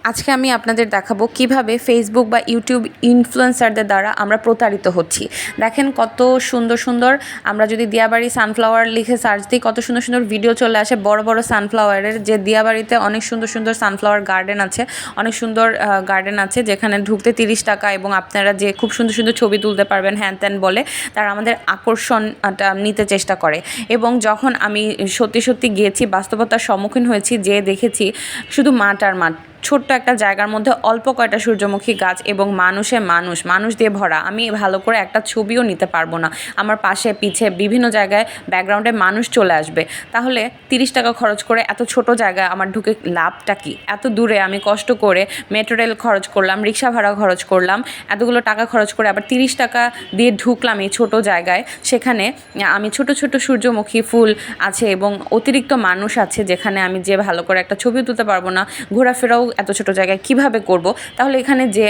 আজকে আমি আপনাদের দেখাবো কিভাবে ফেসবুক বা ইউটিউব ইনফ্লুয়েন্সারদের দ্বারা আমরা প্রতারিত হচ্ছি। দেখেন কত সুন্দর সুন্দর, আমরা যদি দিয়াবাড়ি সানফ্লাওয়ার লিখে সার্চ দিই কত সুন্দর সুন্দর ভিডিও চলে আসে বড় বড় সানফ্লাওয়ারের, যে দিয়াবাড়িতে অনেক সুন্দর সুন্দর সানফ্লাওয়ার গার্ডেন আছে, অনেক সুন্দর গার্ডেন আছে যেখানে ঢুকতে 30 টাকা এবং আপনারা যে খুব সুন্দর সুন্দর ছবি তুলতে পারবেন হ্যান ত্যান বলে তারা আমাদের আকর্ষণটা নিতে চেষ্টা করে। এবং যখন আমি সত্যি সত্যি গিয়েছি, বাস্তবতার সম্মুখীন হয়েছি, যে দেখেছি শুধু মাঠ আর মাঠ, ছোট্ট একটা জায়গার মধ্যে অল্প কয়টা সূর্যমুখী গাছ এবং মানুষ দিয়ে ভরা। আমি ভালো করে একটা ছবিও নিতে পারবো না, আমার পাশে পিছে বিভিন্ন জায়গায় ব্যাকগ্রাউন্ডে মানুষ চলে আসবে। তাহলে 30 টাকা খরচ করে এত ছোট জায়গায় আমার ঢুকে লাভটা কি? এত দূরে আমি কষ্ট করে মেট্রো রেল খরচ করলাম, রিক্সা ভাড়া খরচ করলাম, এতগুলো টাকা খরচ করে আবার 30 টাকা দিয়ে ঢুকলাম এই ছোট জায়গায়। সেখানে আমি ছোট ছোট সূর্যমুখী ফুল আছে এবং অতিরিক্ত মানুষ আছে, যেখানে আমি যে ভালো করে একটা ছবি তুলতে পারবো না, ঘোরাফেরাও এত ছোট জায়গায় কিভাবে করব? তাহলে এখানে যে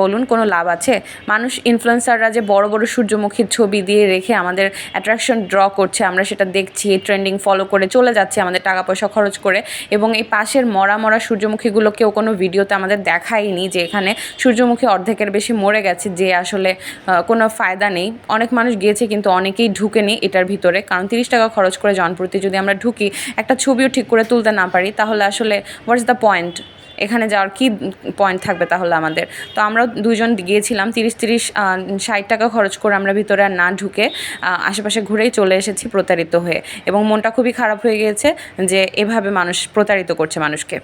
বলুন কোনো লাভ আছে? মানুষ ইনফ্লুয়েন্সাররা যে বড় বড় সূর্যমুখীর ছবি দিয়ে রেখে আমাদের অ্যাট্রাকশন ড্র করছে, আমরা সেটা দেখছি, ট্রেন্ডিং ফলো করে চলে যাচ্ছি আমাদের টাকা পয়সা খরচ করে, এবং এই পাশের মরা সূর্যমুখীগুলো কেউ কোনো ভিডিওতে আমাদের দেখায়নি যে এখানে সূর্যমুখী অর্ধেকের বেশি মরে গেছে, যে আসলে কোনো ফায়দা নেই। অনেক মানুষ গিয়েছে কিন্তু অনেকেই ঢুকেনি এটার ভিতরে, কারণ 30 টাকা খরচ করে জনপ্রতি যদি আমরা ঢুকি, একটা ছবিও ঠিক করে তুলতে না পারি, তাহলে আসলে হোয়াটস দ্য পয়েন্ট? এখানে যাওয়ার কি পয়েন্ট থাকবে তাহলে আমাদের? তো আমরা দুজন গিয়েছিলাম, 60 টাকা খরচ করে আমরা ভিতরে আর না ঢুকে আশেপাশে ঘুরেই চলে এসেছি প্রতারিত হয়ে, এবং মনটা খুবই খারাপ হয়ে গিয়েছে যে এভাবে মানুষ প্রতারিত করছে মানুষকে।